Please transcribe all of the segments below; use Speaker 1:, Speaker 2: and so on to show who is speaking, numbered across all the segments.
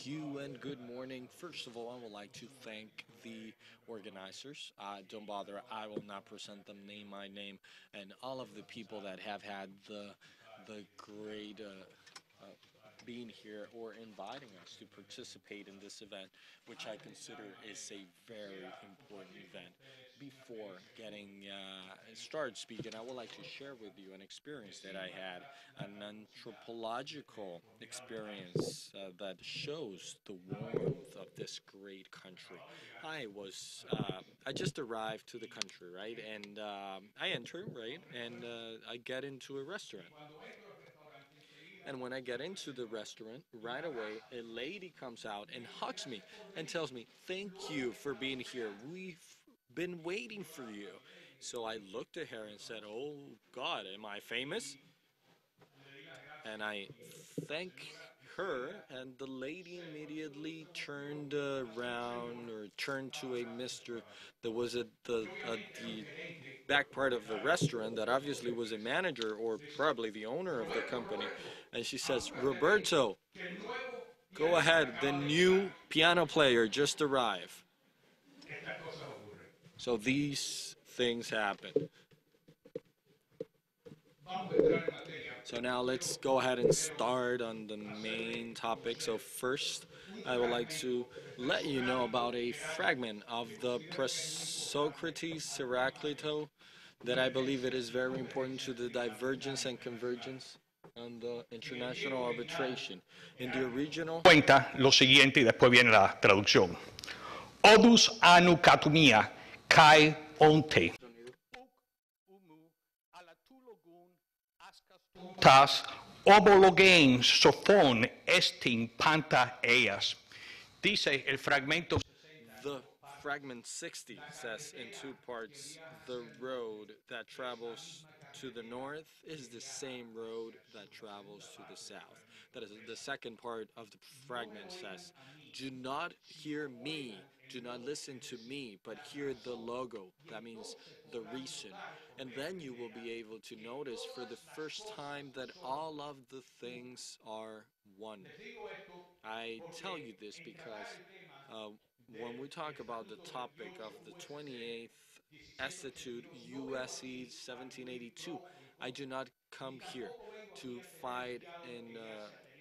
Speaker 1: You and good morning. First of all, I would like to thank the organizers. Don't bother, I will not present them name by name, and all of the people that have had the great being here or inviting us to participate in this event, which I consider is a very important event. Before getting started speaking, I would like to share with you an experience that I had, an anthropological experience that shows the warmth of this great country. I just arrived to the country, right, and I enter, right, and I get into a restaurant. And when I get into the restaurant, right away, a lady comes out and hugs me and tells me, "Thank you for being here. We've been waiting for you." So I looked at her and said, "Oh God, am I famous?" And I thank her, and the lady immediately turned around or turned to a mister that was at the back part of the restaurant that obviously was a manager or probably the owner of the company. And she says, "Roberto, go ahead. The new piano player just arrived." So these things happen. So now let's go ahead and start on the main topic. So first, I would like to let you know about a fragment of the Presocrates Heraclito that I believe it is very important to the divergence and convergence on the international arbitration. In the original,
Speaker 2: Cuenta lo siguiente y después viene la traducción. Odus anu katumia kai onte. Tas homologen sophon estin panta eas. Dice el fragmento.
Speaker 1: the fragment 60 says in two parts, the road that travels to the north is the same road that travels to the south. That is, the second part of the fragment says, do not hear me, do not listen to me, but hear the logo. That means the reason. And then you will be able to notice for the first time that all of the things are one. I tell you this because uh, when we talk about the topic of the 28th Estatute USC 1782, I do not come here to fight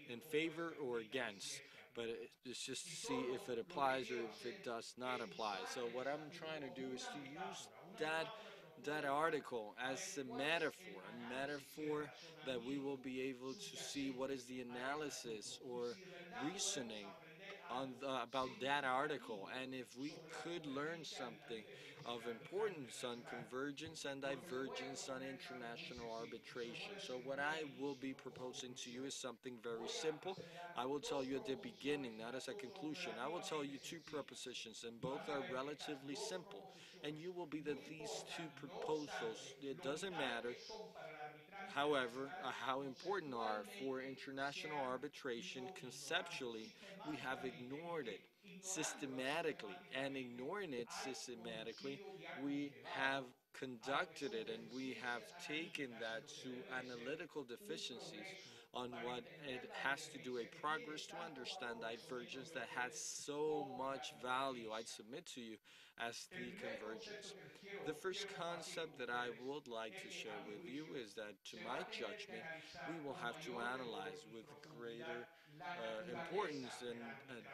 Speaker 1: in favor or against, but it's just to see if it applies or if it does not apply. So what I'm trying to do is to use that that article as a metaphor that we will be able to see what is the analysis or reasoning about that article, and if we could learn something of importance on convergence and divergence on international arbitration. So what I will be proposing to you is something very simple. I will tell you at the beginning, not as a conclusion. I will tell you two propositions, and both are relatively simple. And you will be that these two proposals, it doesn't matter however, how important are for international arbitration conceptually, we have ignored it systematically, and ignoring it systematically, we have conducted it and we have taken that to analytical deficiencies on what it has to do a progress to understand divergence that has so much value. I'd submit to you as the convergence. The first concept that I would like to share with you is that, to my judgment, we will have to analyze with greater importance and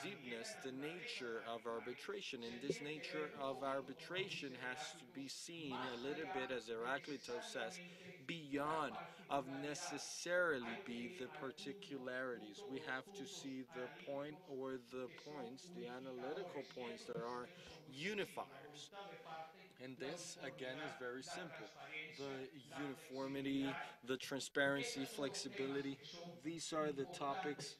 Speaker 1: deepness the nature of arbitration. And this nature of arbitration has to be seen a little bit, as Heraclito says, beyond of necessarily be the particularities. We have to see the point or the points, the analytical points that are unifiers. And this, again, is very simple. The uniformity, the transparency, flexibility, these are the topics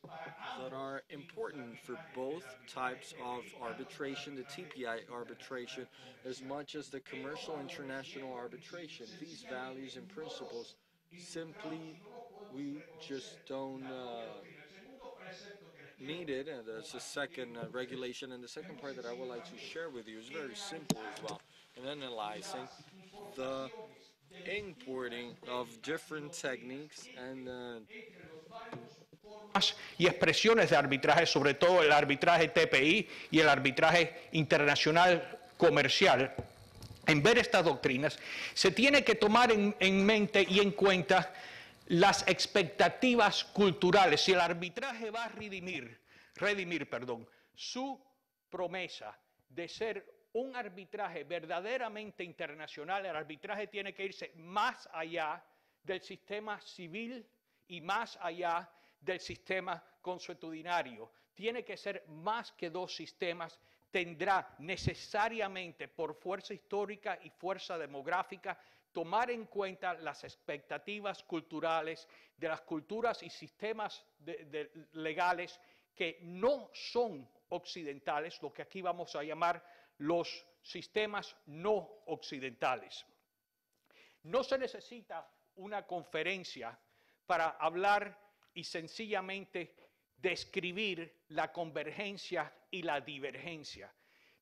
Speaker 1: that are important for both types of arbitration, the TPI arbitration, as much as the commercial international arbitration. These values and principles simply we just don't need it. And that's the second regulation. And the second part that I would like to share with you is very simple as well. And analyzing the importing of different techniques and
Speaker 2: y expresiones de arbitraje, sobre todo el arbitraje TPI y el arbitraje internacional comercial, en ver estas doctrinas, se tiene que tomar en mente y en cuenta las expectativas culturales. Si el arbitraje va a redimir, su promesa de ser un arbitraje verdaderamente internacional, el arbitraje tiene que irse más allá del sistema civil y más allá del sistema consuetudinario. Tiene que ser más que dos sistemas. Tendrá necesariamente, por fuerza histórica y fuerza demográfica, tomar en cuenta las expectativas culturales de las culturas y sistemas legales que no son occidentales, lo que aquí vamos a llamar los sistemas no occidentales. No se necesita una conferencia para hablar y sencillamente describir la convergencia y la divergencia.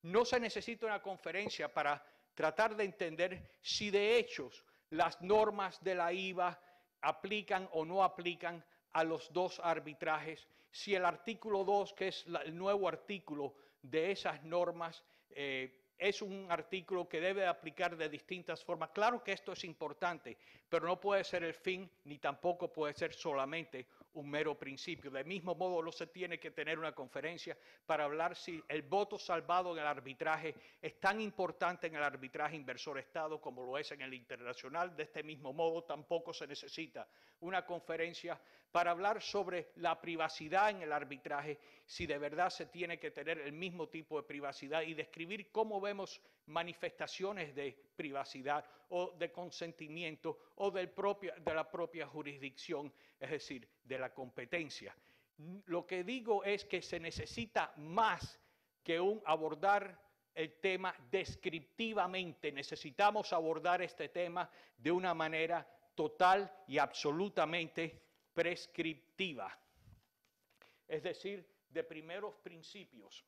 Speaker 2: No se necesita una conferencia para tratar de entender si de hecho las normas de la IVA aplican o no aplican a los dos arbitrajes, si el artículo 2, que es el nuevo artículo de esas normas, es un artículo que debe aplicar de distintas formas. Claro que esto es importante, pero no puede ser el fin, ni tampoco puede ser solamente un mero principio. Del mismo modo, no se tiene que tener una conferencia para hablar si el voto salvado en el arbitraje es tan importante en el arbitraje inversor-Estado como lo es en el internacional. De este mismo modo, tampoco se necesita una conferencia para hablar sobre la privacidad en el arbitraje, si de verdad se tiene que tener el mismo tipo de privacidad y describir cómo vemos manifestaciones de privacidad o de consentimiento o de la propia jurisdicción, es decir, de la competencia. Lo que digo es que se necesita más que abordar el tema descriptivamente. Necesitamos abordar este tema de una manera total y absolutamente prescriptiva, es decir, de primeros principios.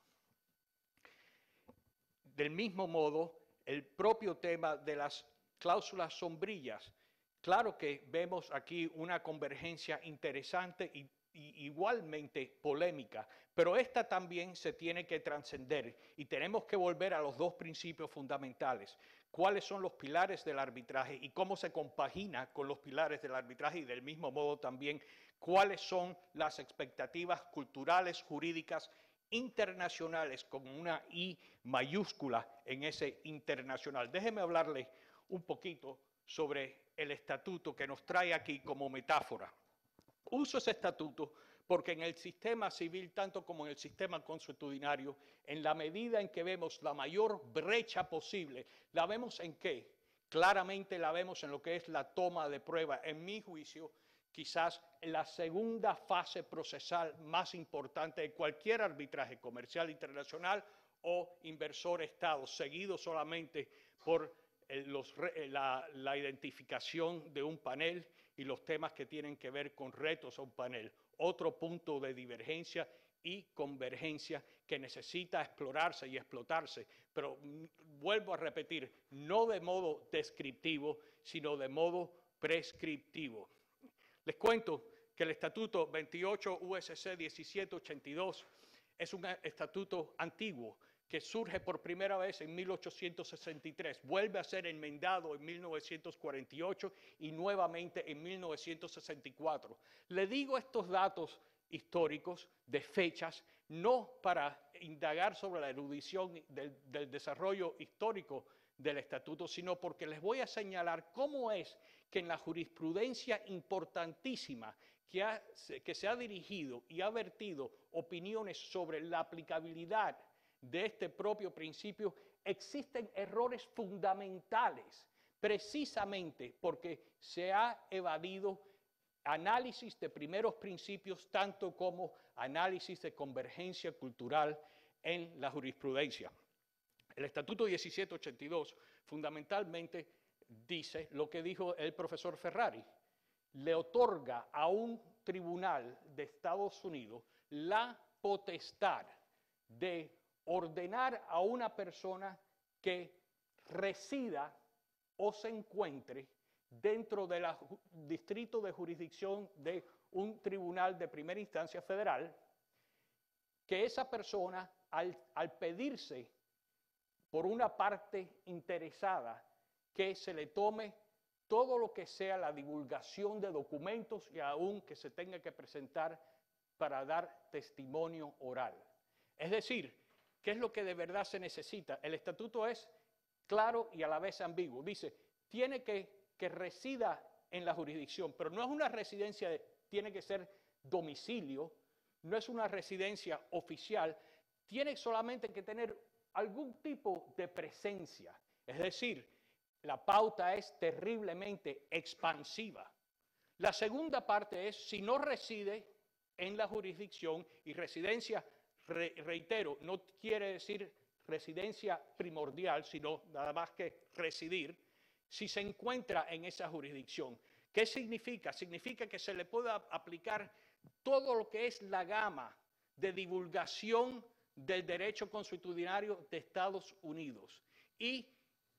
Speaker 2: Del mismo modo, el propio tema de las cláusulas sombrillas. Claro que vemos aquí una convergencia interesante y igualmente polémica, pero esta también se tiene que trascender y tenemos que volver a los dos principios fundamentales. ¿Cuáles son los pilares del arbitraje y cómo se compagina con los pilares del arbitraje? Y del mismo modo también, ¿cuáles son las expectativas culturales, jurídicas, internacionales, con una I mayúscula en ese internacional? Déjeme hablarle un poquito sobre el estatuto que nos trae aquí como metáfora. Uso ese estatuto porque en el sistema civil, tanto como en el sistema consuetudinario, en la medida en que vemos la mayor brecha posible, ¿la vemos en qué? Claramente la vemos en lo que es la toma de prueba. En mi juicio, quizás la segunda fase procesal más importante de cualquier arbitraje comercial internacional o inversor-Estado, seguido solamente por la identificación de un panel y los temas que tienen que ver con retos a un panel. Otro punto de divergencia y convergencia que necesita explorarse y explotarse, pero vuelvo a repetir, no de modo descriptivo, sino de modo prescriptivo. Les cuento que el Estatuto 28 USC 1782 es un estatuto antiguo que surge por primera vez en 1863, vuelve a ser enmendado en 1948 y nuevamente en 1964. Le digo estos datos históricos de fechas no para indagar sobre la erudición del desarrollo histórico del estatuto, sino porque les voy a señalar cómo es que en la jurisprudencia importantísima que se ha dirigido y ha vertido opiniones sobre la aplicabilidad de este propio principio, existen errores fundamentales, precisamente porque se ha evadido análisis de primeros principios, tanto como análisis de convergencia cultural en la jurisprudencia. El Estatuto 1782 fundamentalmente dice lo que dijo el profesor Ferrari, le otorga a un tribunal de Estados Unidos la potestad de ordenar a una persona que resida o se encuentre dentro del distrito de jurisdicción de un tribunal de primera instancia federal, que esa persona, al pedirse por una parte interesada que se le tome todo lo que sea la divulgación de documentos y aún que se tenga que presentar para dar testimonio oral. Es decir, ¿qué es lo que de verdad se necesita? El estatuto es claro y a la vez ambiguo. Dice, tiene que resida en la jurisdicción, pero no es una residencia, tiene que ser domicilio, no es una residencia oficial, tiene solamente que tener algún tipo de presencia. Es decir, la pauta es terriblemente expansiva. La segunda parte es, si no reside en la jurisdicción, y residencia, reitero, no quiere decir residencia primordial, sino nada más que residir, si se encuentra en esa jurisdicción. ¿Qué significa? Significa que se le pueda aplicar todo lo que es la gama de divulgación del derecho consuetudinario de Estados Unidos. Y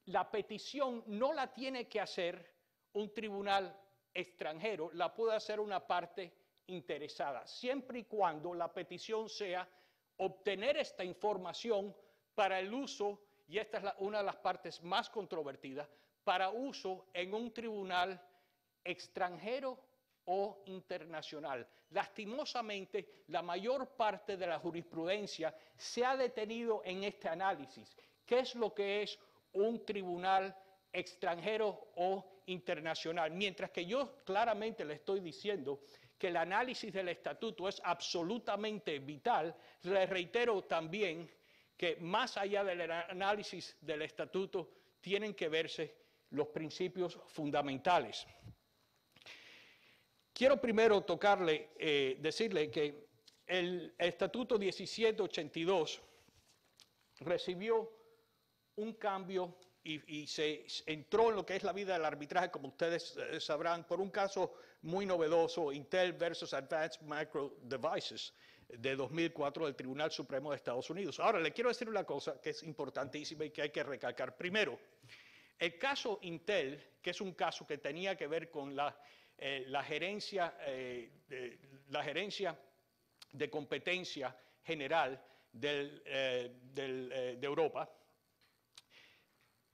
Speaker 2: la petición no la tiene que hacer un tribunal extranjero, la puede hacer una parte interesada, siempre y cuando la petición sea obtener esta información para el uso, y esta es una de las partes más controvertidas, para uso en un tribunal extranjero o internacional. Lastimosamente, la mayor parte de la jurisprudencia se ha detenido en este análisis. ¿Qué es lo que es un tribunal extranjero o internacional? Mientras que yo claramente le estoy diciendo que el análisis del estatuto es absolutamente vital, le reitero también que más allá del análisis del estatuto tienen que verse los principios fundamentales. Quiero primero decirle que el Estatuto 1782 recibió un cambio y se entró en lo que es la vida del arbitraje, como ustedes sabrán, por un caso muy novedoso, Intel versus Advanced Micro Devices, de 2004 del Tribunal Supremo de Estados Unidos. Ahora, le quiero decir una cosa que es importantísima y que hay que recalcar. Primero, el caso Intel, que es un caso que tenía que ver con la gerencia de competencia general de Europa,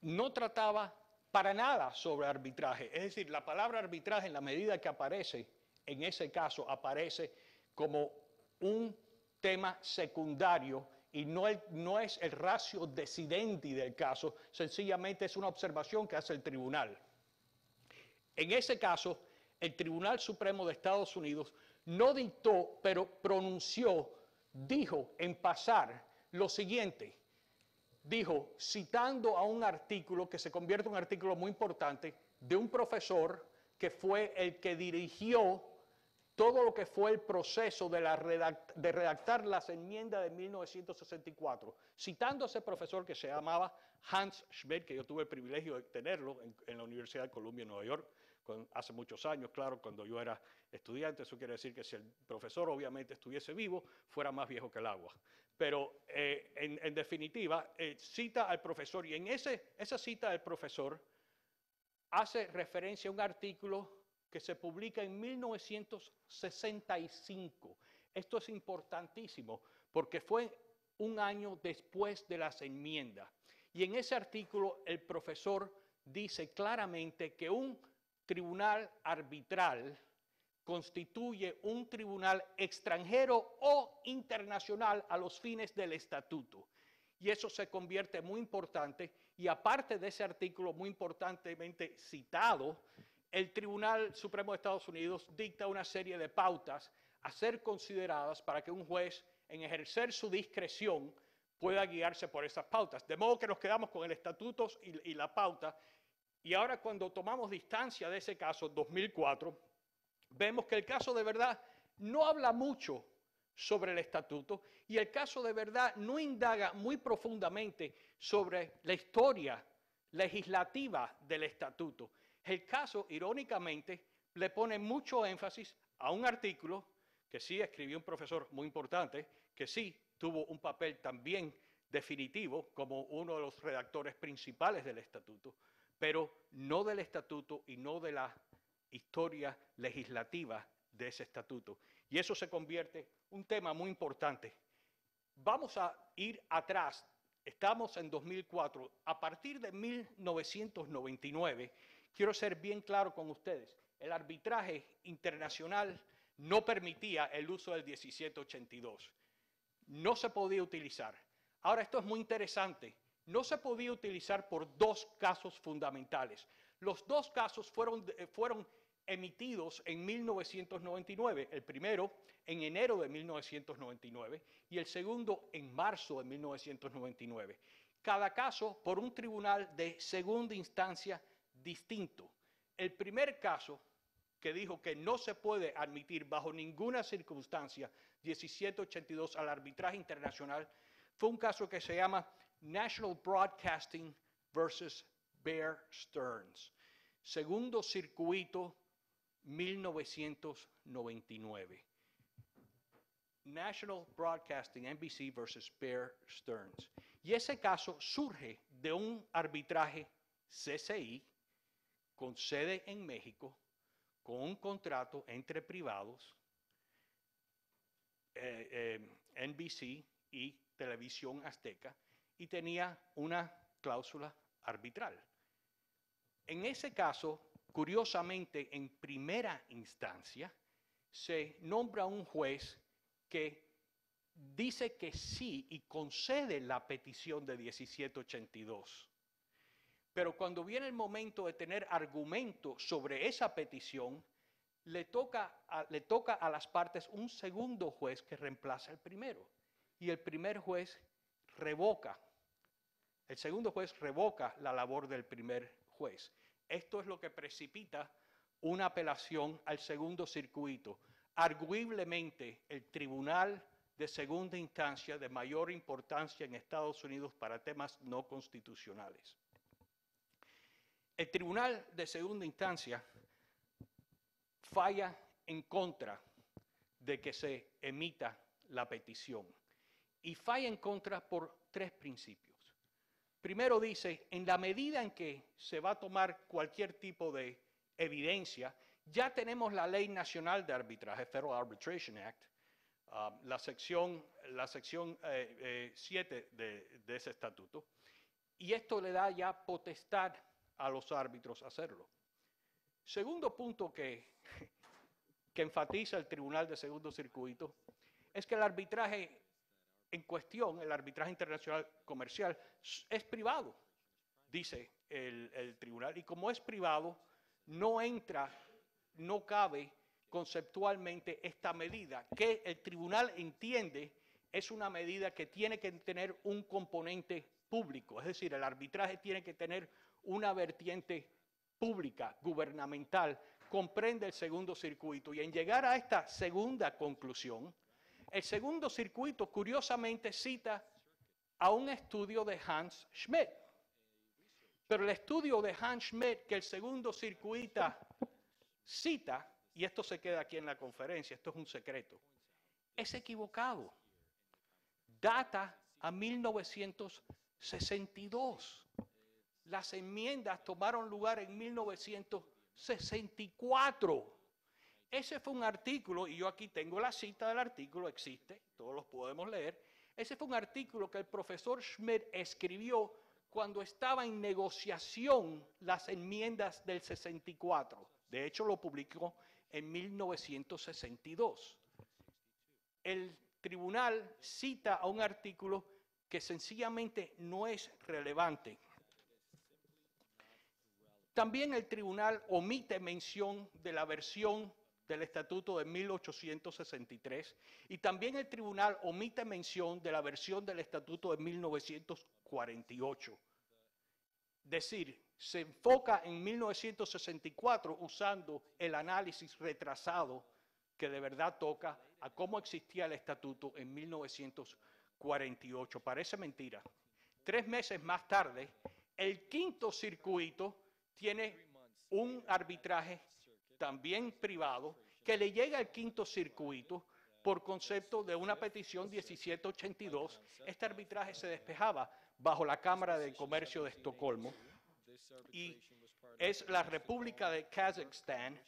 Speaker 2: no trataba para nada sobre arbitraje. Es decir, la palabra arbitraje, en la medida que aparece en ese caso, aparece como un tema secundario y no es el ratio decidendi del caso, sencillamente es una observación que hace el tribunal. En ese caso, el Tribunal Supremo de Estados Unidos no dictó, pero dijo en pasar lo siguiente. Dijo, citando a un artículo que se convierte en un artículo muy importante de un profesor que fue el que dirigió todo lo que fue el proceso de redactar las enmiendas de 1964, citando a ese profesor que se llamaba Hans Schmidt, que yo tuve el privilegio de tenerlo en la Universidad de Columbia en Nueva York, hace muchos años, claro, cuando yo era estudiante. Eso quiere decir que si el profesor obviamente estuviese vivo, fuera más viejo que el agua. Pero en definitiva, cita al profesor, y en esa cita del profesor hace referencia a un artículo que se publica en 1965. Esto es importantísimo porque fue un año después de las enmiendas. Y en ese artículo el profesor dice claramente que un tribunal arbitral constituye un tribunal extranjero o internacional a los fines del estatuto. Y eso se convierte muy importante, y aparte de ese artículo muy importantemente citado, el Tribunal Supremo de Estados Unidos dicta una serie de pautas a ser consideradas para que un juez, en ejercer su discreción, pueda guiarse por esas pautas. De modo que nos quedamos con el estatuto y la pauta, y ahora cuando tomamos distancia de ese caso, 2004, vemos que el caso de verdad no habla mucho sobre el estatuto, y el caso de verdad no indaga muy profundamente sobre la historia legislativa del estatuto. El caso, irónicamente, le pone mucho énfasis a un artículo que sí escribió un profesor muy importante, que sí tuvo un papel también definitivo como uno de los redactores principales del estatuto, pero no del estatuto y no de la historia legislativa de ese estatuto. Y eso se convierte en un tema muy importante. Vamos a ir atrás. Estamos en 2004. A partir de 1999, quiero ser bien claro con ustedes, el arbitraje internacional no permitía el uso del 1782. No se podía utilizar. Ahora, esto es muy interesante. No se podía utilizar por dos casos fundamentales. Los dos casos fueron emitidos en 1999. El primero en enero de 1999 y el segundo en marzo de 1999. Cada caso por un tribunal de segunda instancia distinto. El primer caso que dijo que no se puede admitir bajo ninguna circunstancia 1782 al arbitraje internacional fue un caso que se llama National Broadcasting versus Bear Stearns. Segundo circuito, 1999. National Broadcasting, NBC versus Bear Stearns. Y ese caso surge de un arbitraje CCI con sede en México, con un contrato entre privados, NBC y Televisión Azteca, y tenía una cláusula arbitral. En ese caso, curiosamente, en primera instancia, se nombra un juez que dice que sí y concede la petición de 1782. Pero cuando viene el momento de tener argumento sobre esa petición, le toca a las partes un segundo juez que reemplaza al primero. Y el primer juez revoca. El segundo juez revoca la labor del primer juez. Esto es lo que precipita una apelación al segundo circuito. Arguiblemente, el tribunal de segunda instancia de mayor importancia en Estados Unidos para temas no constitucionales. El tribunal de segunda instancia falla en contra de que se emita la petición y falla en contra por tres principios. Primero dice, en la medida en que se va a tomar cualquier tipo de evidencia, ya tenemos la Ley Nacional de Arbitraje, Federal Arbitration Act, la sección 7 de ese estatuto, y esto le da ya potestad a los árbitros hacerlo. Segundo punto que enfatiza el Tribunal de Segundo Circuito es que el arbitraje en cuestión, el arbitraje internacional comercial, es privado, dice el tribunal, y como es privado, no cabe conceptualmente esta medida, que el tribunal entiende es una medida que tiene que tener un componente público, es decir, el arbitraje tiene que tener una vertiente pública, gubernamental, comprende el segundo circuito. Y en llegar a esta segunda conclusión, el segundo circuito curiosamente cita a un estudio de Hans Schmidt. Pero el estudio de Hans Schmidt que el segundo circuito cita, y esto se queda aquí en la conferencia, esto es un secreto, es equivocado. Data a 1962. Las enmiendas tomaron lugar en 1964. Ese fue un artículo, y yo aquí tengo la cita del artículo, existe, todos los podemos leer. Ese fue un artículo que el profesor Schmidt escribió cuando estaba en negociación las enmiendas del 64. De hecho, lo publicó en 1962. El tribunal cita a un artículo que sencillamente no es relevante. También el tribunal omite mención de la versión del Estatuto de 1863 y también el tribunal omite mención de la versión del Estatuto de 1948. Es decir, se enfoca en 1964 usando el análisis retrasado que de verdad toca a cómo existía el Estatuto en 1948. Parece mentira. 3 meses más tarde, el quinto circuito tiene un arbitraje también privado que le llega al quinto circuito por concepto de una petición 1782. Este arbitraje se despejaba bajo la Cámara de Comercio de Estocolmo y es la República de Kazajstán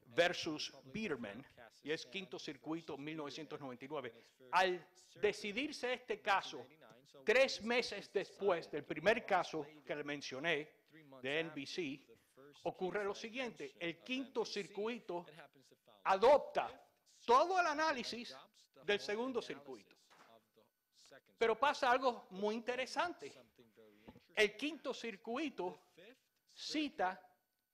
Speaker 2: versus Biederman, y es Quinto Circuito 1999. Al decidirse este caso, 3 meses después del primer caso que le mencioné de NBC, ocurre lo siguiente: el Quinto Circuito adopta todo el análisis del segundo circuito. Pero pasa algo muy interesante. El Quinto Circuito cita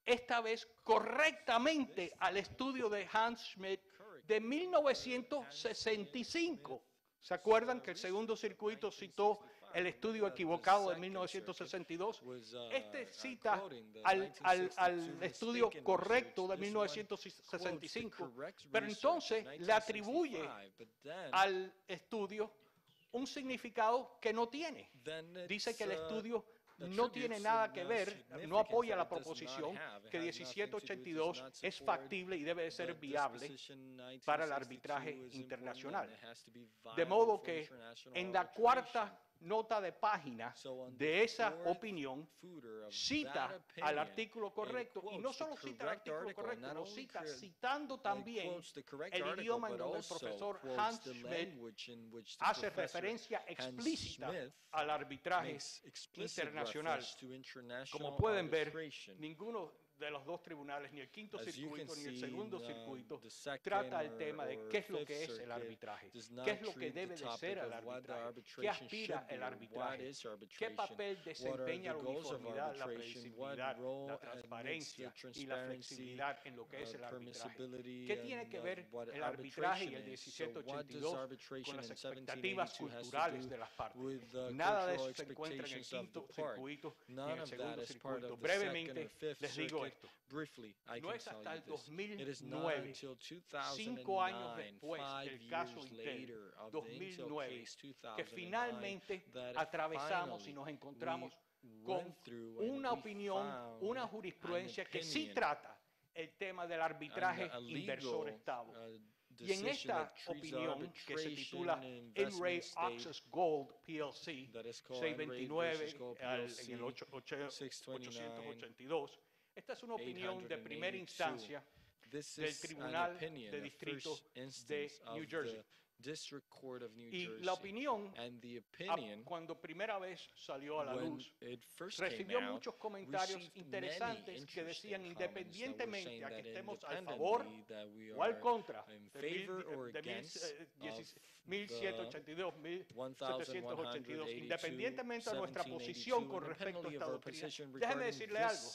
Speaker 2: esta vez correctamente al estudio de Hans Schmidt de 1965. ¿Se acuerdan que el segundo circuito citó el estudio equivocado de 1962? Este cita al estudio correcto de 1965, pero entonces le atribuye al estudio un significado que no tiene. Dice que el estudio no tiene nada que ver, no apoya la proposición que 1782 es factible y debe de ser viable para el arbitraje internacional. De modo que en la cuarta nota de página de esa opinión cita al artículo correcto, y no solo cita el artículo correcto, lo cita citando también el idioma en donde el profesor Hans Schmidt hace referencia explícita al arbitraje internacional. Como pueden ver, ninguno de los dos tribunales, ni el Quinto Circuito ni el Segundo Circuito, trata el tema de qué es lo que es el arbitraje, qué es lo que debe de ser el arbitraje, qué aspira el arbitraje, qué papel desempeña la uniformidad, la previsibilidad, la transparencia y la flexibilidad en lo que es el arbitraje. ¿Qué tiene que ver el arbitraje y el 1782 con las expectativas culturales de las partes? Nada de eso se encuentra en el Quinto Circuito ni en el Segundo Circuito. Brevemente les digo esto. No es hasta el 2009, 5 años después del caso Intel, 2009, que finalmente atravesamos y nos encontramos con una opinión, una jurisprudencia que sí trata el tema del arbitraje inversor-Estado. Y en esta opinión, que se titula In Re Access Gold PLC 629 en el 882, esta es una opinión de primera instancia del Tribunal de Distrito de New Jersey. Y la opinión, cuando primera vez salió a la luz, recibió muchos comentarios interesantes que decían, independientemente a que estemos a favor o al contra de 1782, 1782, independientemente de nuestra posición con respecto a esta doctrina, déjeme decirle algo.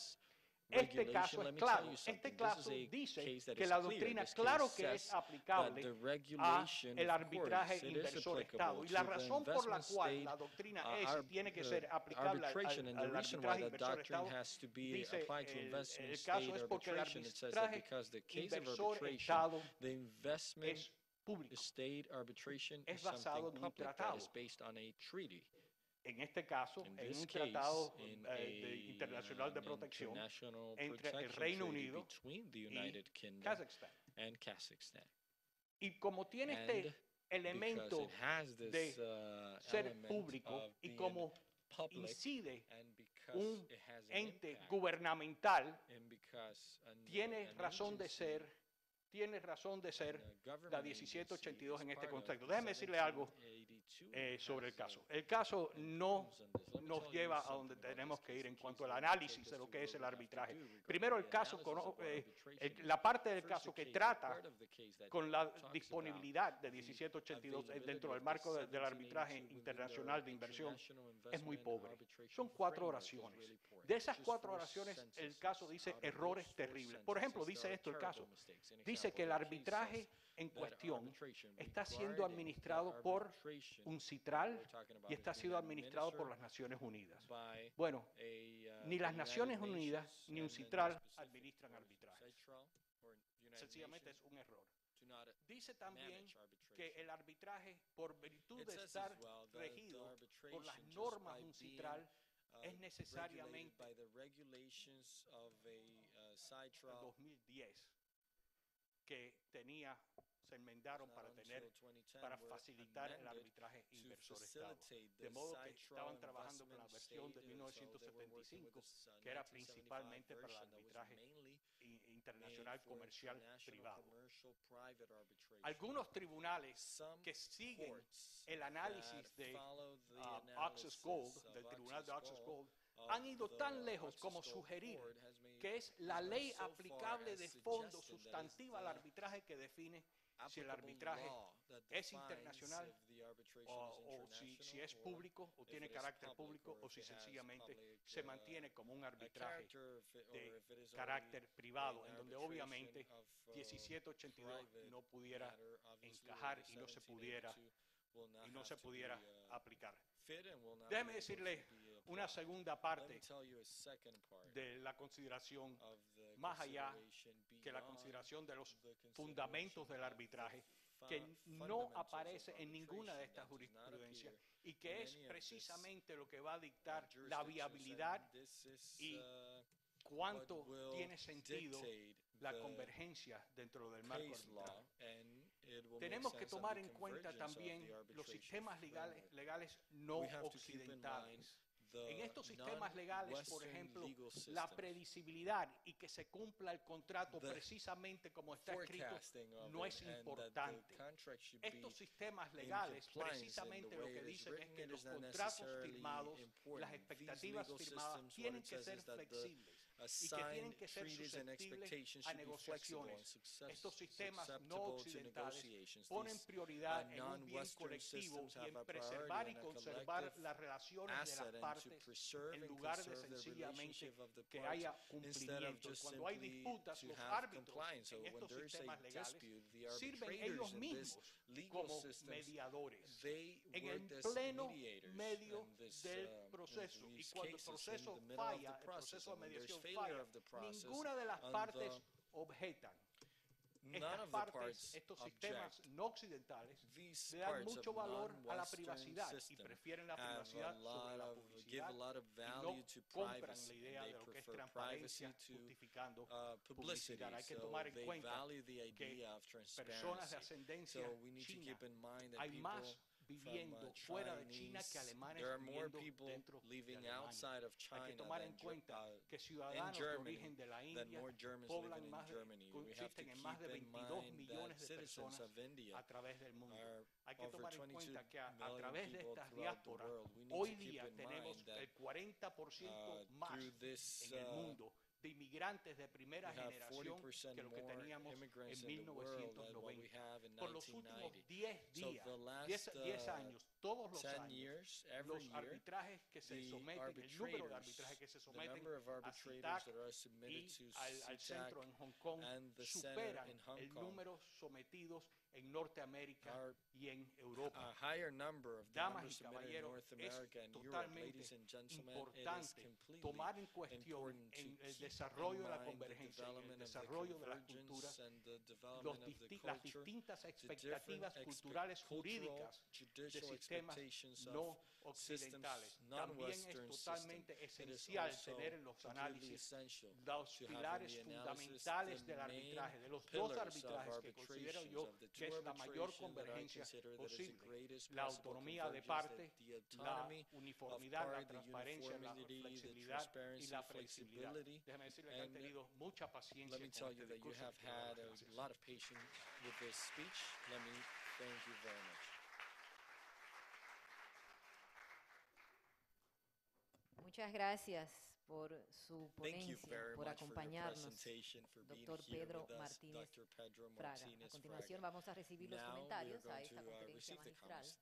Speaker 2: Este caso es claro. Este caso dice que la doctrina, claro que es aplicable al arbitraje inversor-Estado. Y la razón por la cual la doctrina es y tiene que ser aplicable al arbitraje inversor-Estado, dice el caso, es porque el arbitraje inversor-Estado es público, es basado en un tratado. En este caso, en un tratado internacional de protección entre el Reino Unido y Kazajstán. Y como tiene este elemento de ser público y como incide un ente gubernamental, tiene razón de ser la 1782 en este contexto. Déjeme decirle algo sobre el caso. El caso no nos lleva a donde tenemos que ir en cuanto al análisis de lo que es el arbitraje. Primero, el caso, la parte del caso que trata con la disponibilidad de 1782 dentro del marco del arbitraje internacional de inversión es muy pobre. Son 4 oraciones. De esas 4 oraciones, el caso dice errores terribles. Por ejemplo, dice esto el caso. Dice que el arbitraje en cuestión está siendo administrado por UNCITRAL y está siendo administrado por las Naciones Unidas. Bueno, ni las Naciones Unidas ni UNCITRAL administran arbitrajes. Sencillamente es un error. Dice también que el arbitraje, por virtud de estar regido por las normas UNCITRAL, es necesariamente de 2010 que se enmendaron para facilitar el arbitraje inversor-Estado. De modo que estaban trabajando con la versión de 1975, que era principalmente para el arbitraje internacional. internacional
Speaker 1: for
Speaker 2: comercial
Speaker 1: international
Speaker 2: privado.
Speaker 1: commercial private arbitration.
Speaker 2: Algunos tribunales
Speaker 1: Some
Speaker 2: que siguen
Speaker 1: courts
Speaker 2: el análisis
Speaker 1: that
Speaker 2: de
Speaker 1: follow the
Speaker 2: Access Gold,
Speaker 1: analysis of
Speaker 2: del Tribunal de Access Gold,
Speaker 1: of
Speaker 2: han ido
Speaker 1: the
Speaker 2: tan lejos
Speaker 1: Access
Speaker 2: como
Speaker 1: Gold
Speaker 2: sugerir
Speaker 1: Court has made-
Speaker 2: que es
Speaker 1: has
Speaker 2: la
Speaker 1: gone
Speaker 2: ley
Speaker 1: so far
Speaker 2: aplicable
Speaker 1: as
Speaker 2: de fondo
Speaker 1: suggesting that
Speaker 2: sustantiva al
Speaker 1: it's the
Speaker 2: arbitraje que define si el
Speaker 1: applicable
Speaker 2: arbitraje
Speaker 1: law that
Speaker 2: es
Speaker 1: defines
Speaker 2: internacional
Speaker 1: if the arbitration
Speaker 2: o
Speaker 1: is
Speaker 2: si es
Speaker 1: international
Speaker 2: público o
Speaker 1: if
Speaker 2: tiene
Speaker 1: it is
Speaker 2: carácter
Speaker 1: public,
Speaker 2: público
Speaker 1: or
Speaker 2: o
Speaker 1: if
Speaker 2: si
Speaker 1: it has
Speaker 2: sencillamente
Speaker 1: public,
Speaker 2: se mantiene como un arbitraje
Speaker 1: character, or
Speaker 2: de
Speaker 1: if it is
Speaker 2: carácter
Speaker 1: only
Speaker 2: privado,
Speaker 1: an
Speaker 2: en donde
Speaker 1: arbitration
Speaker 2: obviamente
Speaker 1: of,
Speaker 2: 1782
Speaker 1: private
Speaker 2: no pudiera
Speaker 1: matter, obviously,
Speaker 2: encajar
Speaker 1: the
Speaker 2: y no se pudiera
Speaker 1: 1782 will not
Speaker 2: y no
Speaker 1: have
Speaker 2: se
Speaker 1: to
Speaker 2: pudiera
Speaker 1: be,
Speaker 2: aplicar.
Speaker 1: fit and will not
Speaker 2: Déjeme
Speaker 1: be able to
Speaker 2: decirle
Speaker 1: be
Speaker 2: una
Speaker 1: applied.
Speaker 2: segunda
Speaker 1: Let
Speaker 2: parte
Speaker 1: me tell you a second part
Speaker 2: de la consideración
Speaker 1: of the
Speaker 2: más allá
Speaker 1: consideration
Speaker 2: que la
Speaker 1: beyond
Speaker 2: consideración de los
Speaker 1: the
Speaker 2: fundamentos del
Speaker 1: consideration of the
Speaker 2: arbitraje que no
Speaker 1: fundamentals of
Speaker 2: aparece en ninguna de
Speaker 1: arbitration
Speaker 2: estas
Speaker 1: that does not
Speaker 2: jurisprudencias
Speaker 1: appear
Speaker 2: y que
Speaker 1: in
Speaker 2: es
Speaker 1: any of
Speaker 2: precisamente lo que va a dictar la
Speaker 1: jurisdictions,
Speaker 2: viabilidad
Speaker 1: and this is,
Speaker 2: y
Speaker 1: what
Speaker 2: cuánto
Speaker 1: will
Speaker 2: tiene sentido
Speaker 1: dictate
Speaker 2: la
Speaker 1: the
Speaker 2: convergencia dentro del marco
Speaker 1: case law,
Speaker 2: arbitral.
Speaker 1: and it will
Speaker 2: Tenemos
Speaker 1: make
Speaker 2: que
Speaker 1: sense of
Speaker 2: tomar
Speaker 1: the
Speaker 2: en cuenta
Speaker 1: convergence of
Speaker 2: también
Speaker 1: the
Speaker 2: los
Speaker 1: arbitration
Speaker 2: sistemas
Speaker 1: framework.
Speaker 2: legales no
Speaker 1: We have to keep in mind
Speaker 2: occidentales.
Speaker 1: the
Speaker 2: En estos sistemas legales, por
Speaker 1: non-Western
Speaker 2: ejemplo,
Speaker 1: legal
Speaker 2: la
Speaker 1: systems.
Speaker 2: predecibilidad y que se cumpla el contrato
Speaker 1: The
Speaker 2: precisamente como está escrito
Speaker 1: Forecasting of
Speaker 2: no
Speaker 1: it,
Speaker 2: es
Speaker 1: and that the
Speaker 2: importante.
Speaker 1: contract should be
Speaker 2: Estos sistemas
Speaker 1: in
Speaker 2: legales
Speaker 1: compliance,
Speaker 2: precisamente
Speaker 1: and
Speaker 2: lo
Speaker 1: the
Speaker 2: que
Speaker 1: way it is
Speaker 2: dicen es
Speaker 1: written,
Speaker 2: que
Speaker 1: it
Speaker 2: los
Speaker 1: is not
Speaker 2: contratos
Speaker 1: necessarily
Speaker 2: firmados,
Speaker 1: important.
Speaker 2: las
Speaker 1: These
Speaker 2: expectativas
Speaker 1: legal
Speaker 2: firmadas
Speaker 1: systems, what
Speaker 2: tienen
Speaker 1: it
Speaker 2: que
Speaker 1: says
Speaker 2: ser
Speaker 1: is that the
Speaker 2: flexibles y que tienen
Speaker 1: assigned
Speaker 2: que ser
Speaker 1: treaties and
Speaker 2: susceptibles
Speaker 1: expectations
Speaker 2: a
Speaker 1: should be flexible and
Speaker 2: negociaciones. Estos sistemas no
Speaker 1: susceptible to
Speaker 2: occidentales
Speaker 1: negotiations.
Speaker 2: ponen
Speaker 1: These
Speaker 2: prioridad en un bien
Speaker 1: non-Western
Speaker 2: colectivo
Speaker 1: systems
Speaker 2: y
Speaker 1: have
Speaker 2: en
Speaker 1: a
Speaker 2: preservar
Speaker 1: priority
Speaker 2: y
Speaker 1: and a
Speaker 2: conservar
Speaker 1: collective
Speaker 2: las relaciones de
Speaker 1: asset
Speaker 2: las
Speaker 1: and to
Speaker 2: partes
Speaker 1: preserve
Speaker 2: en
Speaker 1: and
Speaker 2: lugar de
Speaker 1: conserve the
Speaker 2: sencillamente
Speaker 1: relationship of the
Speaker 2: que
Speaker 1: parts
Speaker 2: haya
Speaker 1: instead of
Speaker 2: cumplimiento.
Speaker 1: just
Speaker 2: Cuando hay
Speaker 1: simply
Speaker 2: disputas,
Speaker 1: to
Speaker 2: los
Speaker 1: have
Speaker 2: árbitros
Speaker 1: compliance. So
Speaker 2: en
Speaker 1: when
Speaker 2: estos
Speaker 1: there is a
Speaker 2: sistemas legales
Speaker 1: dispute, the
Speaker 2: sirven
Speaker 1: arbitrators
Speaker 2: ellos
Speaker 1: in this
Speaker 2: mismos
Speaker 1: legal
Speaker 2: como
Speaker 1: systems,
Speaker 2: mediadores
Speaker 1: they
Speaker 2: en
Speaker 1: work
Speaker 2: el
Speaker 1: as
Speaker 2: pleno
Speaker 1: mediators
Speaker 2: medio
Speaker 1: in this,
Speaker 2: del
Speaker 1: in
Speaker 2: proceso. Y
Speaker 1: these
Speaker 2: cuando el
Speaker 1: cases, in
Speaker 2: proceso
Speaker 1: the middle of the
Speaker 2: falla, el
Speaker 1: process.
Speaker 2: proceso de
Speaker 1: And when there's
Speaker 2: mediación
Speaker 1: failure
Speaker 2: falla,
Speaker 1: of the process,
Speaker 2: ninguna de las
Speaker 1: and
Speaker 2: partes objetan.
Speaker 1: none
Speaker 2: Estas
Speaker 1: of the
Speaker 2: partes,
Speaker 1: parts
Speaker 2: estos
Speaker 1: object.
Speaker 2: sistemas no occidentales
Speaker 1: These
Speaker 2: le dan
Speaker 1: parts
Speaker 2: mucho
Speaker 1: of
Speaker 2: valor a la
Speaker 1: non-Western
Speaker 2: privacidad y
Speaker 1: system
Speaker 2: prefieren la
Speaker 1: have a
Speaker 2: privacidad sobre
Speaker 1: lot
Speaker 2: la
Speaker 1: of, give a
Speaker 2: publicidad
Speaker 1: lot of
Speaker 2: y no
Speaker 1: value to
Speaker 2: compran
Speaker 1: privacy,
Speaker 2: la
Speaker 1: and
Speaker 2: idea
Speaker 1: they
Speaker 2: de lo que es
Speaker 1: prefer
Speaker 2: transparencia
Speaker 1: privacy to
Speaker 2: justificando
Speaker 1: publicity.
Speaker 2: publicidad. Hay que
Speaker 1: So
Speaker 2: tomar en
Speaker 1: they
Speaker 2: cuenta
Speaker 1: value the
Speaker 2: que
Speaker 1: idea of
Speaker 2: personas de
Speaker 1: transparency.
Speaker 2: ascendencia
Speaker 1: So we need to
Speaker 2: china
Speaker 1: keep in mind that
Speaker 2: hay
Speaker 1: people
Speaker 2: más viviendo
Speaker 1: from
Speaker 2: fuera de China que
Speaker 1: Chinese,
Speaker 2: alemanes
Speaker 1: there are more
Speaker 2: viviendo
Speaker 1: people
Speaker 2: dentro de
Speaker 1: living
Speaker 2: Alemania.
Speaker 1: outside of
Speaker 2: Hay que
Speaker 1: China
Speaker 2: tomar en
Speaker 1: than,
Speaker 2: cuenta que
Speaker 1: in
Speaker 2: ciudadanos de
Speaker 1: Germany
Speaker 2: origen de la
Speaker 1: than
Speaker 2: India
Speaker 1: more Germans
Speaker 2: poblan
Speaker 1: living in
Speaker 2: más
Speaker 1: Germany. We have to
Speaker 2: consisten en más de
Speaker 1: keep in
Speaker 2: 22
Speaker 1: mind
Speaker 2: millones
Speaker 1: that
Speaker 2: de
Speaker 1: citizens
Speaker 2: personas
Speaker 1: of India
Speaker 2: a través del mundo.
Speaker 1: are
Speaker 2: Hay que
Speaker 1: over
Speaker 2: tomar en
Speaker 1: 22
Speaker 2: cuenta que a
Speaker 1: million
Speaker 2: través de
Speaker 1: people
Speaker 2: estas
Speaker 1: throughout the
Speaker 2: diásporas,
Speaker 1: world. We need
Speaker 2: hoy
Speaker 1: to keep
Speaker 2: día
Speaker 1: in
Speaker 2: tenemos
Speaker 1: mind that
Speaker 2: el 40% más
Speaker 1: through this,
Speaker 2: en el mundo de inmigrantes de primera
Speaker 1: we have
Speaker 2: generación
Speaker 1: 40%
Speaker 2: que lo que
Speaker 1: more
Speaker 2: teníamos
Speaker 1: immigrants
Speaker 2: en
Speaker 1: in the world than what we
Speaker 2: 1990.
Speaker 1: have in
Speaker 2: Por los últimos
Speaker 1: 1990.
Speaker 2: 10
Speaker 1: So
Speaker 2: días,
Speaker 1: the last
Speaker 2: 10 años, todos los
Speaker 1: 10
Speaker 2: años,
Speaker 1: years, every
Speaker 2: los
Speaker 1: year,
Speaker 2: arbitrajes que se
Speaker 1: the
Speaker 2: someten, el número de
Speaker 1: arbitrators,
Speaker 2: arbitrajes que se
Speaker 1: the
Speaker 2: someten
Speaker 1: number of
Speaker 2: a
Speaker 1: arbitrators
Speaker 2: CITAC
Speaker 1: that are submitted
Speaker 2: y
Speaker 1: to
Speaker 2: al
Speaker 1: CITAC
Speaker 2: centro en Hong Kong
Speaker 1: and the center
Speaker 2: superan
Speaker 1: in Hong
Speaker 2: el
Speaker 1: Kong
Speaker 2: número sometidos en Norteamérica
Speaker 1: are
Speaker 2: y en Europa.
Speaker 1: a higher number of the
Speaker 2: Damas
Speaker 1: numbers
Speaker 2: y
Speaker 1: submitted in
Speaker 2: caballeros,
Speaker 1: North
Speaker 2: es
Speaker 1: America and Europe.
Speaker 2: totalmente
Speaker 1: Ladies and gentlemen, it is
Speaker 2: importante
Speaker 1: completely
Speaker 2: tomar en cuestión
Speaker 1: important to
Speaker 2: en el
Speaker 1: keep
Speaker 2: desarrollo
Speaker 1: in
Speaker 2: de la
Speaker 1: mind the
Speaker 2: convergencia, en el
Speaker 1: development of the
Speaker 2: desarrollo de las
Speaker 1: convergence
Speaker 2: culturas,
Speaker 1: and the
Speaker 2: las
Speaker 1: development of the culture,
Speaker 2: distintas
Speaker 1: the
Speaker 2: expectativas
Speaker 1: different
Speaker 2: culturales
Speaker 1: cultural,
Speaker 2: jurídicas de
Speaker 1: judicial
Speaker 2: sistemas
Speaker 1: expectations
Speaker 2: no
Speaker 1: of
Speaker 2: occidentales.
Speaker 1: systems,
Speaker 2: También es
Speaker 1: non-Western
Speaker 2: totalmente
Speaker 1: system. It is
Speaker 2: esencial
Speaker 1: also
Speaker 2: tener en los
Speaker 1: completely
Speaker 2: análisis
Speaker 1: essential
Speaker 2: los
Speaker 1: to have in
Speaker 2: pilares
Speaker 1: the analysis
Speaker 2: fundamentales
Speaker 1: the
Speaker 2: del
Speaker 1: main
Speaker 2: arbitraje, de los dos
Speaker 1: pillars of
Speaker 2: arbitrajes que considero
Speaker 1: arbitrations,
Speaker 2: yo
Speaker 1: of the
Speaker 2: que
Speaker 1: two
Speaker 2: es la mayor
Speaker 1: arbitrations that I
Speaker 2: convergencia
Speaker 1: consider that is the
Speaker 2: posible.
Speaker 1: greatest
Speaker 2: La
Speaker 1: possible
Speaker 2: autonomía de
Speaker 1: convergence,
Speaker 2: parte,
Speaker 1: the
Speaker 2: la
Speaker 1: autonomy of
Speaker 2: uniformidad, la
Speaker 1: part, the
Speaker 2: transparencia, la
Speaker 1: uniformity, the
Speaker 2: flexibilidad y
Speaker 1: transparency,
Speaker 2: la flexibilidad.
Speaker 1: flexibility.
Speaker 2: Déjame decirle que han
Speaker 1: And
Speaker 2: tenido mucha paciencia
Speaker 1: let me
Speaker 2: con
Speaker 1: tell
Speaker 2: este
Speaker 1: you that you
Speaker 2: discurso.
Speaker 1: have
Speaker 2: Les quiero dar
Speaker 1: had
Speaker 2: las
Speaker 1: a
Speaker 2: gracias.
Speaker 1: lot of patience with this speech. Let me thank you very much.
Speaker 3: Muchas gracias por su
Speaker 1: Thank you
Speaker 3: ponencia,
Speaker 1: very
Speaker 3: por
Speaker 1: much for your
Speaker 3: acompañarnos,
Speaker 1: presentation, for being
Speaker 3: doctor
Speaker 1: here
Speaker 3: Pedro
Speaker 1: with us,
Speaker 3: Martínez
Speaker 1: Dr. Pedro
Speaker 3: Fraga. A
Speaker 1: Martínez
Speaker 3: continuación
Speaker 1: Fraga.
Speaker 3: vamos a recibir los
Speaker 1: Now we are
Speaker 3: comentarios a
Speaker 1: going
Speaker 3: esta
Speaker 1: to
Speaker 3: conferencia
Speaker 1: receive the
Speaker 3: magistral
Speaker 1: comments.